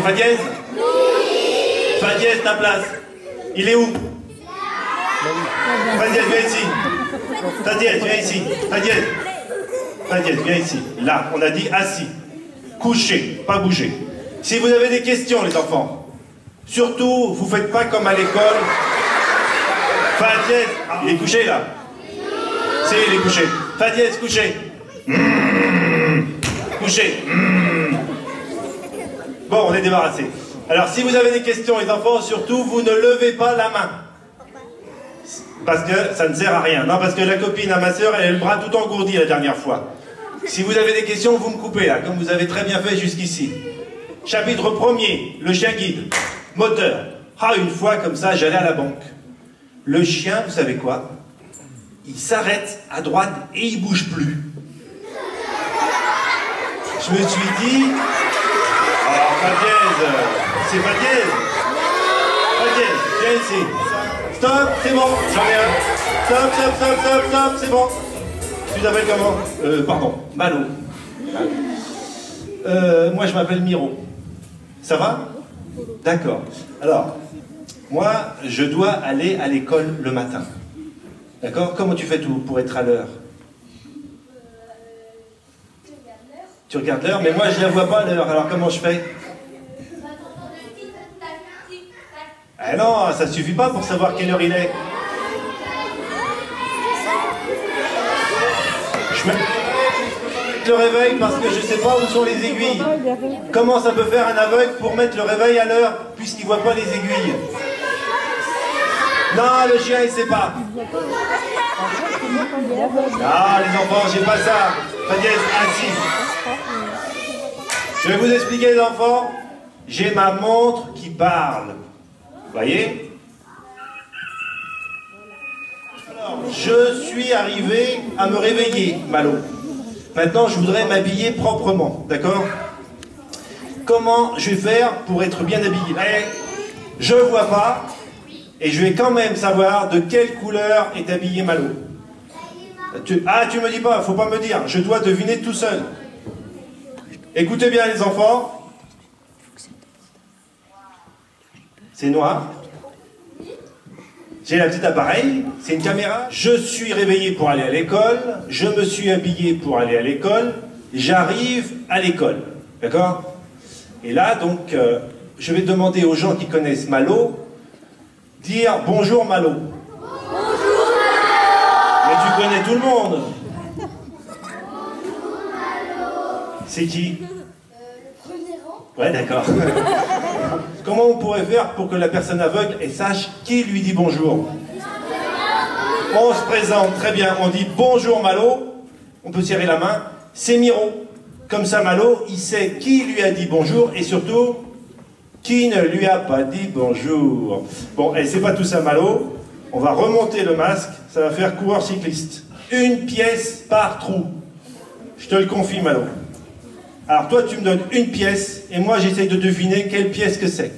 Fa dièse? Fa dièse, ta place. Il est où? Fa dièse, viens ici. Fa dièse, viens ici. Fa dièse. Fa dièse, viens ici. Là, on a dit assis. Couché, pas bouger. Si vous avez des questions, les enfants, surtout, vous faites pas comme à l'école. Fa dièse. Ah, il est couché, là. Si, il est couché. Fa dièse, couché. Couché. Bon, on est débarrassé. Alors, si vous avez des questions, les enfants, surtout, vous ne levez pas la main. Parce que ça ne sert à rien. Non, parce que la copine à ma soeur, elle a le bras tout engourdi la dernière fois. Si vous avez des questions, vous me coupez là, comme vous avez très bien fait jusqu'ici. Chapitre 1er, le chien guide. Moteur. Ah, une fois, comme ça, j'allais à la banque. Le chien, vous savez quoi? Il s'arrête à droite et il bouge plus. Je me suis dit... Alors, fa dièse, c'est fa dièse. Fa dièse, viens ici. Stop, c'est bon, j'en ai un. Stop, stop, stop, stop, stop, c'est bon. Tu t'appelles comment? Pardon, Malo. Moi, je m'appelle Miro. Ça va? D'accord. Alors, moi, je dois aller à l'école le matin. D'accord? Comment tu fais tout pour être à l'heure? Tu regardes l'heure, mais moi, je ne la vois pas l'heure. Alors, comment je fais? Ah non, ça suffit pas pour savoir quelle heure il est. Je mets le réveil parce que je sais pas où sont les aiguilles. Comment ça peut faire un aveugle pour mettre le réveil à l'heure puisqu'il voit pas les aiguilles? Non, le chien il sait pas. Ah les enfants, j'ai pas ça. Fa dièse, assis. Je vais vous expliquer les enfants. J'ai ma montre qui parle. Vous voyez? Alors, je suis arrivé à me réveiller, Malo. Maintenant, je voudrais m'habiller proprement, d'accord? Comment je vais faire pour être bien habillé? Je ne vois pas, et je vais quand même savoir de quelle couleur est habillé Malo. Ah, tu me dis pas, faut pas me dire, je dois deviner tout seul. Écoutez bien les enfants. C'est noir. J'ai la petite appareil, c'est une caméra. Je suis réveillé pour aller à l'école, je me suis habillé pour aller à l'école, j'arrive à l'école. D'accord? Et là, donc, je vais demander aux gens qui connaissent Malo, dire bonjour Malo. Bonjour Malo. Mais tu connais tout le monde. Bonjour Malo. C'est qui? Le premier rang. Ouais, d'accord. Comment on pourrait faire pour que la personne aveugle elle sache qui lui dit bonjour? On se présente, très bien, on dit bonjour Malo, on peut serrer la main, c'est Miro. Comme ça Malo, il sait qui lui a dit bonjour et surtout, qui ne lui a pas dit bonjour. Bon, et c'est pas tout ça Malo, on va remonter le masque, ça va faire coureur cycliste. Une pièce par trou. Je te le confie Malo. Alors toi tu me donnes une pièce et moi j'essaye de deviner quelle pièce que c'est.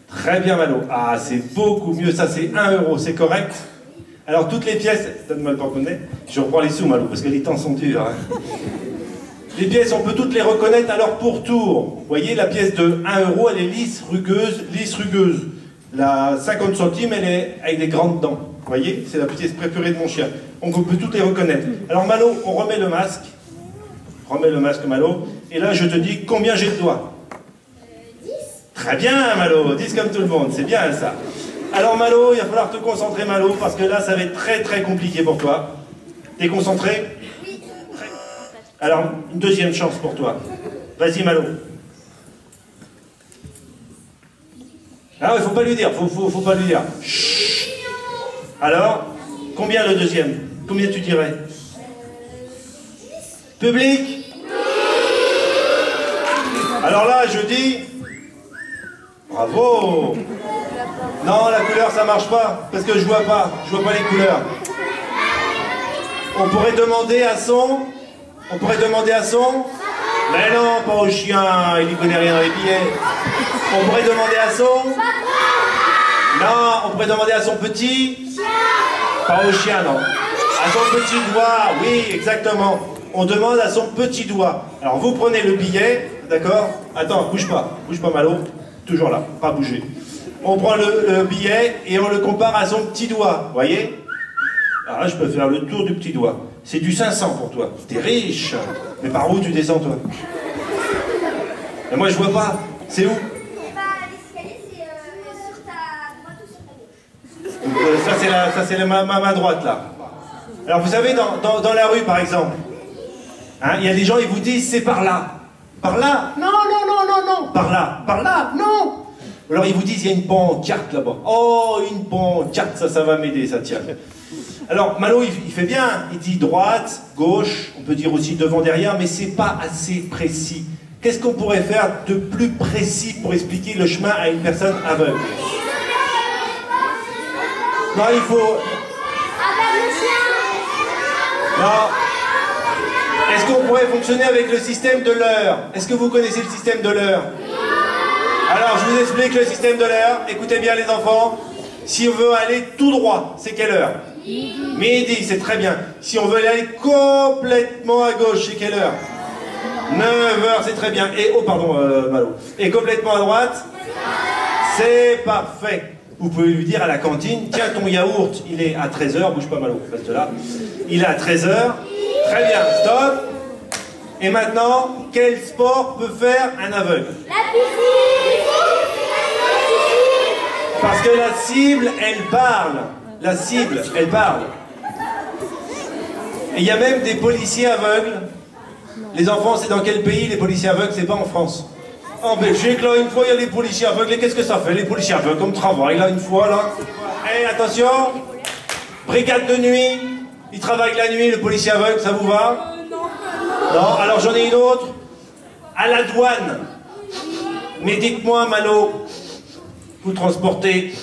Très bien Malo. Ah c'est beaucoup mieux, ça c'est 1 €, c'est correct? Alors toutes les pièces, donne-moi le porte-monnaie, je reprends les sous Malo parce que les temps sont durs. Hein. Les pièces on peut toutes les reconnaître alors pour tour. Vous voyez la pièce de 1 € elle est lisse, rugueuse. La 50 centimes elle est avec des grandes dents. Vous voyez, c'est la pièce préférée de mon chien. Donc on peut toutes les reconnaître. Alors Malo, on remet le masque. Remets le masque Malo, et là je te dis combien j'ai de doigts. 10. Très bien Malo, 10 comme tout le monde, c'est bien ça. Alors Malo, il va falloir te concentrer Malo, parce que là ça va être très très compliqué pour toi. T'es concentré? Oui. Alors, une deuxième chance pour toi. Vas-y Malo. Ah il faut pas lui dire, faut pas lui dire. Chut. Alors, combien le deuxième? Combien tu dirais? Public? Alors là, je dis... Bravo! Non, la couleur, ça marche pas, parce que je vois pas les couleurs. On pourrait demander à son... Mais non, pas au chien, il n'y connaît rien dans les billets. On pourrait demander à son... Non, on pourrait demander à son petit... Pas au chien, non. À son petit doigt, oui, exactement. On demande à son petit doigt. Alors vous prenez le billet, d'accord? Attends, bouge pas Malo, toujours là, pas bouger. On prend le billet et on le compare à son petit doigt, voyez? Alors là, je peux faire le tour du petit doigt. C'est du 500 pour toi. T'es riche. Mais par où tu descends, toi? Et moi, je vois pas. C'est où? L'escalier, c'est sur ta droite ou sur ta gauche. Ça, c'est ma droite, là. Alors, vous savez, dans la rue, par exemple, hein, il y a des gens, ils vous disent, c'est par là. Par là? Non. Par là? Non. Alors, ils vous disent, il y a une pancarte là-bas. Oh, une pancarte, ça va m'aider, ça tient. Alors, Malo, il fait bien. Il dit droite, gauche, on peut dire aussi devant, derrière, mais c'est pas assez précis. Qu'est-ce qu'on pourrait faire de plus précis pour expliquer le chemin à une personne aveugle? Non, il faut... Non. Est-ce qu'on pourrait fonctionner avec le système de l'heure? Est-ce que vous connaissez le système de l'heure? Alors, je vous explique le système de l'heure. Écoutez bien, les enfants. Si on veut aller tout droit, c'est quelle heure? Midi, c'est très bien. Si on veut aller complètement à gauche, c'est quelle heure? 9h, c'est très bien. Et, oh pardon, Malo. Et complètement à droite? C'est parfait. Vous pouvez lui dire à la cantine, tiens, ton yaourt, il est à 13h, bouge pas Malo, reste là. Il est à 13h. Très bien, stop. Et maintenant, quel sport peut faire un aveugle? La piscine. Parce que la cible, elle parle. La cible, elle parle. Et il y a même des policiers aveugles. Les enfants, c'est dans quel pays les policiers aveugles? C'est pas en France. En Belgique, là, une fois, il y a les policiers aveugles. Et qu'est-ce que ça fait, les policiers aveugles, comme travail, là, une fois, là? Hé, attention. Brigade de nuit. Ils travaillent la nuit, le policier aveugle, ça vous va? Non, alors j'en ai une autre. À la douane. Mais dites-moi, Malo, vous transportez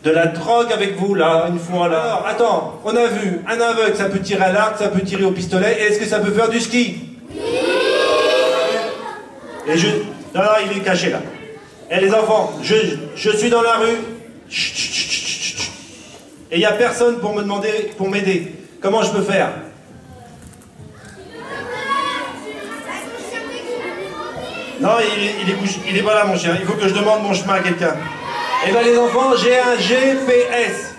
de la drogue avec vous, là, une fois, là. Alors, attends, on a vu, un aveugle, ça peut tirer à l'arc, ça peut tirer au pistolet, et est-ce que ça peut faire du ski? Et non, il est caché, là. Et les enfants, je suis dans la rue, chut, chut, chut, chut, chut. Et il n'y a personne pour me demander, pour m'aider. Comment je peux faire? Non, il est pas là, mon chien. Il faut que je demande mon chemin à quelqu'un. Eh bien, les enfants, j'ai un GPS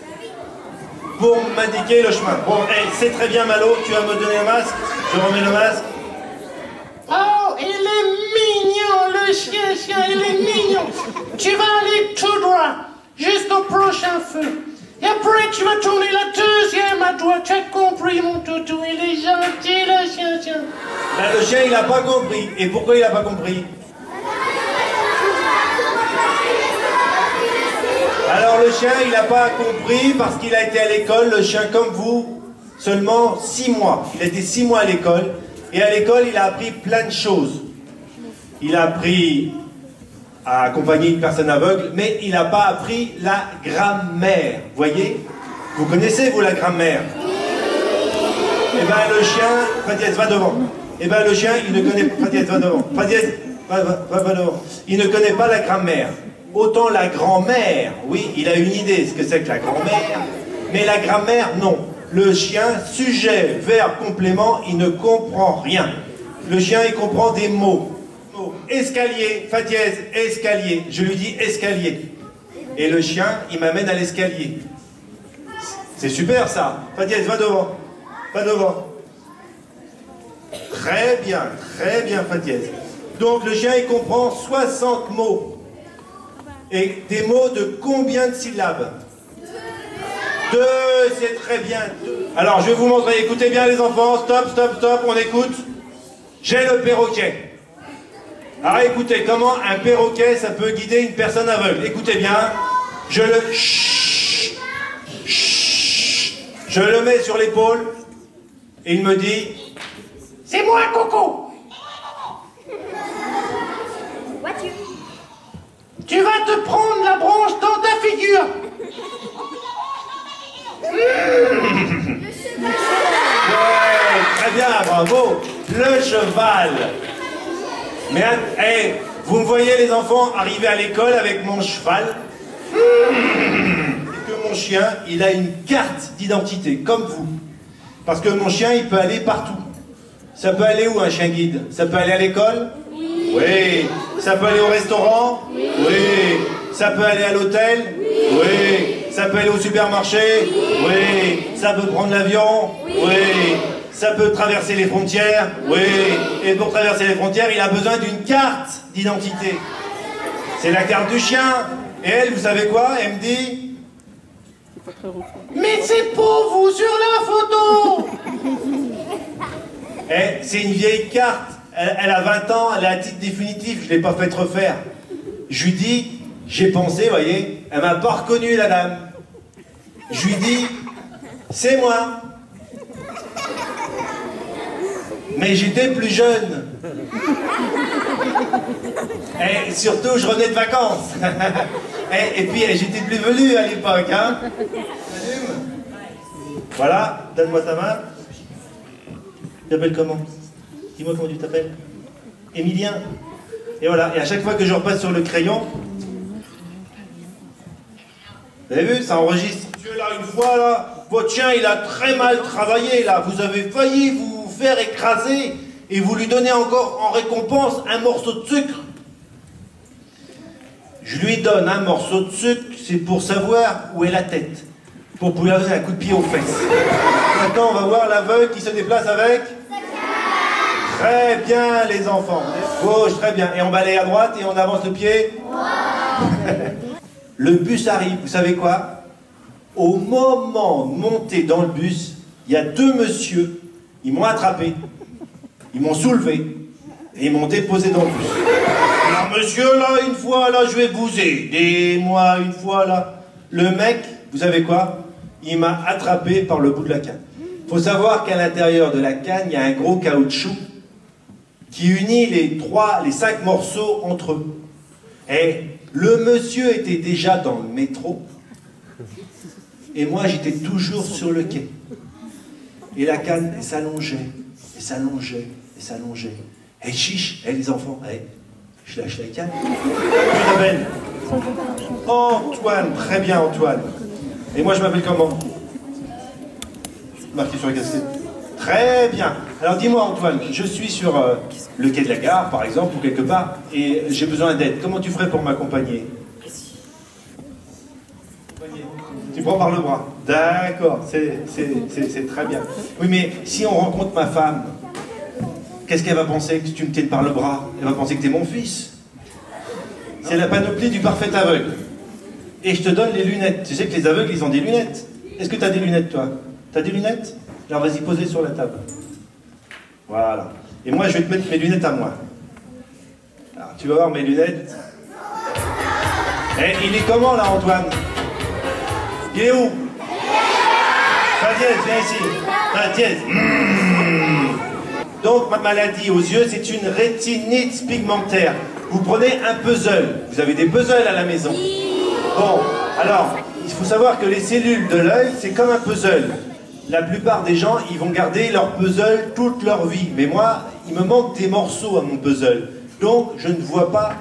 pour m'indiquer le chemin. Bon, hey, c'est très bien, Malo, tu vas me donner un masque. Je remets le masque. Oh, il est mignon, le chien, il est mignon. Tu vas aller tout droit, jusqu'au prochain feu. Et après, tu vas tourner la deuxième à droite. Tu as compris, mon toutou, il est gentil, le chien. Ben, le chien, il n'a pas compris. Et pourquoi il n'a pas compris? Alors le chien, il n'a pas compris parce qu'il a été à l'école, le chien comme vous, seulement 6 mois. Il a été 6 mois à l'école, et à l'école, il a appris plein de choses. Il a appris à accompagner une personne aveugle, mais il n'a pas appris la grammaire. Voyez? Vous connaissez, vous, la grammaire? Eh bien, le chien... Fadiès, va devant. Eh bien, le chien, il ne connaît pas... Fadiès, va devant. Fadiès, va devant. Il ne connaît pas la grammaire. Autant la grand-mère, oui, il a une idée ce que c'est que la grand-mère, mais la grammaire, non. Le chien, sujet, verbe, complément, il ne comprend rien. Le chien, il comprend des mots. Escalier, Fadiès, escalier. Je lui dis escalier. Et le chien, il m'amène à l'escalier. C'est super, ça. Fadiès, va devant. Va devant. Très bien, Fadiès. Donc, le chien, il comprend 60 mots. Et des mots de combien de syllabes? 2, c'est très bien. 2. Alors, je vais vous montrer. Écoutez bien, les enfants. Stop, on écoute. J'ai le perroquet. Alors, écoutez, comment un perroquet, ça peut guider une personne aveugle. Écoutez bien. Je le mets sur l'épaule. Et il me dit... C'est moi, Coco. Tu vas te prendre la branche dans ta figure. Ouais, très bien, bravo. Le cheval. Mais, hey, vous me voyez, les enfants, arriver à l'école avec mon cheval. Et que mon chien, il a une carte d'identité, comme vous. Parce que mon chien, il peut aller partout. Ça peut aller où, un chien guide? Ça peut aller à l'école? Oui. Oui. Ça peut aller au restaurant? Oui. Ça peut aller à l'hôtel? Oui. Ça peut aller au supermarché? Oui. Ça peut prendre l'avion? Oui. Ça peut traverser les frontières? Oui. Et pour traverser les frontières, il a besoin d'une carte d'identité. C'est la carte du chien. Et elle, vous savez quoi? Elle me dit... Mais c'est pour vous sur la photo. Eh, c'est une vieille carte. Elle a 20 ans, elle a un titre définitif, je ne l'ai pas fait refaire. Je lui dis, j'ai pensé, voyez, elle m'a pas reconnu la dame. Je lui dis, c'est moi. Mais j'étais plus jeune. Et surtout, je revenais de vacances. Et puis, j'étais plus velu à l'époque, hein. Voilà, donne-moi ta main. Tu t'appelles comment? Dis-moi comment tu t'appelles. Émilien. Et voilà, et à chaque fois que je repasse sur le crayon, vous avez vu, ça enregistre. Monsieur, là, une fois, là, votre chien, il a très mal travaillé, là. Vous avez failli vous faire écraser et vous lui donnez encore en récompense un morceau de sucre. Je lui donne un morceau de sucre, c'est pour savoir où est la tête. Pour pouvoir donner un coup de pied aux fesses. Maintenant, on va voir l'aveugle qui se déplace avec... Très bien, les enfants. Gauche, très bien. Et on balaye à droite et on avance le pied. Le bus arrive, vous savez quoi? Au moment de monter dans le bus, il y a deux messieurs, ils m'ont attrapé, ils m'ont soulevé et ils m'ont déposé dans le bus. Alors monsieur, là, une fois, là, je vais vous aider, moi, une fois, là. Le mec, vous savez quoi? Il m'a attrapé par le bout de la canne. Il faut savoir qu'à l'intérieur de la canne, il y a un gros caoutchouc qui unit les 5 morceaux entre eux. Et le monsieur était déjà dans le métro, et moi j'étais toujours sur le quai. Et la canne, elle s'allongeait, et s'allongeait, et s'allongeait. Et chiche, les enfants, je lâche la canne. Tu t'appelles Antoine, très bien Antoine. Et moi je m'appelle comment? Marqué sur la cassette. Très bien. Alors dis-moi Antoine, je suis sur le quai de la gare par exemple, ou quelque part, et j'ai besoin d'aide. Comment tu ferais pour m'accompagner? Tu prends par le bras. D'accord, c'est très bien. Oui, mais si on rencontre ma femme, qu'est-ce qu'elle va penser que tu me tiennes par le bras? Elle va penser que tu es mon fils. C'est la panoplie du parfait aveugle. Et je te donne les lunettes. Tu sais que les aveugles, ils ont des lunettes. Est-ce que tu as des lunettes, toi? Tu as des lunettes? Alors vas-y, posez sur la table. Voilà. Et moi, je vais te mettre mes lunettes à moi. Alors, tu vas voir mes lunettes. Eh, il est comment, là, Antoine? Il est où? Pas dièse, viens ici. Ah, dièse. Donc, ma maladie aux yeux, c'est une rétinite pigmentaire. Vous prenez un puzzle. Vous avez des puzzles à la maison. Bon, alors, il faut savoir que les cellules de l'œil, c'est comme un puzzle. La plupart des gens, ils vont garder leur puzzle toute leur vie. Mais moi, il me manque des morceaux à mon puzzle. Donc, je ne vois pas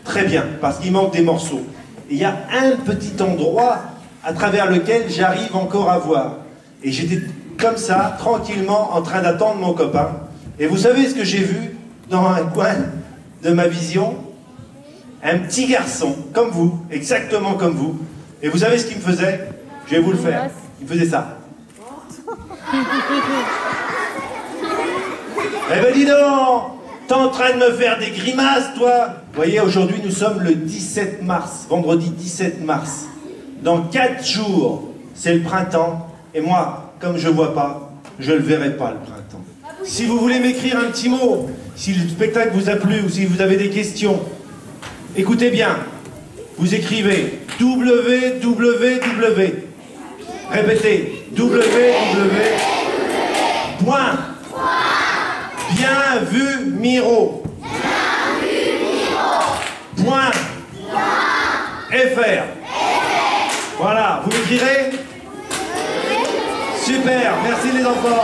très bien, parce qu'il manque des morceaux. Et il y a un petit endroit à travers lequel j'arrive encore à voir. Et j'étais comme ça, tranquillement, en train d'attendre mon copain. Et vous savez ce que j'ai vu dans un coin de ma vision? Un petit garçon, comme vous, exactement comme vous. Et vous savez ce qu'il me faisait? Je vais vous le faire. Il me faisait ça. Eh ben dis donc, t'es en train de me faire des grimaces, toi. Vous voyez, aujourd'hui, nous sommes le 17 mars, vendredi 17 mars. Dans 4 jours, c'est le printemps. Et moi, comme je vois pas, je le verrai pas, le printemps. Si vous voulez m'écrire un petit mot, si le spectacle vous a plu ou si vous avez des questions, écoutez bien, vous écrivez www. Répétez, www. Point. Bien vu Miro. Point. FR. Voilà, vous m'écrirez? Super, merci les enfants.